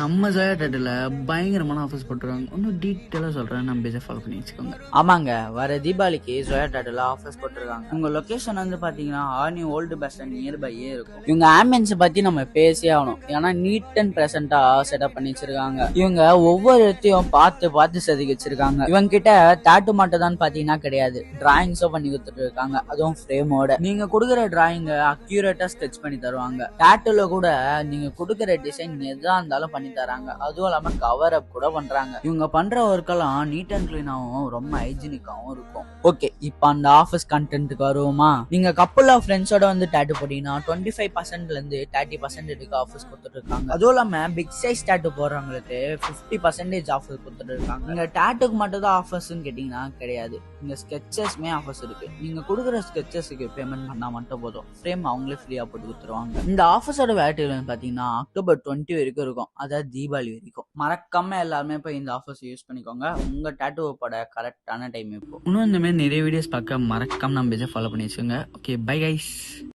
நம்ம ஜெயா டேட்டில் பயங்கரமான ஆஃபர்ஸ் போட்டுருக்காங்க. இன்னும் டீட்டெயிலாக சொல்கிறேன், நம்ம பேஜை ஃபாலோ பண்ணி வச்சுக்கோங்க. ஆமாங்க, வர தீபாவளிக்கு ஜோயா டாட்டில் ஆஃபர்ஸ் போட்டிருக்காங்க. உங்க லொகேஷன் வந்து பாத்தீங்கன்னா ஆர்னி ஓல்டு பஸ் ஸ்டாண்ட் நியர்பையே இருக்கும். இவங்க ஆம்பியன்ஸ் பத்தி நம்ம பேசியே ஆகணும். ஏன்னா நீட் அண்ட் ப்ரெசென்ட்டா செட்டப் பண்ணி வச்சிருக்காங்க. இவங்க ஒவ்வொரு இடத்தையும் பார்த்து பார்த்து செதுக்கி வச்சிருக்காங்க. இவங்க கிட்ட டாட்டு மட்டும் தான் பாத்தீங்கன்னா கிடையாது, டிராயிங்ஸும் பண்ணி கொடுத்துட்டு இருக்காங்க. அதுவும் ஃப்ரேமோட. நீங்க கொடுக்குற டிராயிங்க அக்யூரேட்டா ஸ்கெட்ச் பண்ணி தருவாங்க. டாட்டுல கூட நீங்க கொடுக்குற டிசைன் எதா இருந்தாலும் பண்ணி தராங்க. அதுவும் இல்லாம கவர் அப் கூட பண்றாங்க. இவங்க பண்ற ஒர்க் எல்லாம் நீட் அண்ட் கிளீனாவும் ரொம்ப ஹைஜீனிக்காவும் இருக்கும். ஓகே, இப்ப அந்த ஆஃபீஸ் கண்டென்ட்டுக்கு வருவோமா? நீங்க கப்புள் ஆஃப் ஃப்ரெண்ட்ஸோட வந்து டாட்டு போட்டீங்கன்னா 25% இருந்து 30% ஆஃபர்ஸ் கொடுத்துட்டு இருக்காங்க. அதுவும் இல்லாம பிக் சைஸ் டாட்டு போடுறவங்களுக்கு 50% ஆஃபர் கொடுத்துட்டு இருக்காங்க. நீங்க டாட்டுக்கு மட்டும் தான் ஆஃபர்ஸ் கேட்டீங்கன்னா கிடையாது, இங்க ஸ்கெச்சஸ்மே ஆஃபர்ஸ் இருக்கு. நீங்க கொடுக்குற ஸ்கெச்சஸ்க்கு பேமெண்ட் பண்ணா மட்டும் போதும், ஃப்ரேம் அவங்களே ஃப்ரீயா போட்டு கொடுத்துருவாங்க. இந்த ஆஃபர்ஸோட வேலிடிட்டி பாத்தீங்கன்னா அக்டோபர் 20 வரைக்கும் இருக்கும், அதாவது தீபாவளி வரைக்கும். மறக்காம எல்லாருமே போய் இந்த ஆஃபர்ஸ் யூஸ் பண்ணிக்கோங்க. உங்க டாட்டூ போட கரெக்டான டைம் இப்போ. இன்னும் இந்த மாதிரி நிறைய வீடியோஸ் பார்க்க மறக்காம நம்ம பேஜை ஃபாலோ பண்ணி வச்சுக்கோங்க. Okay, bye guys.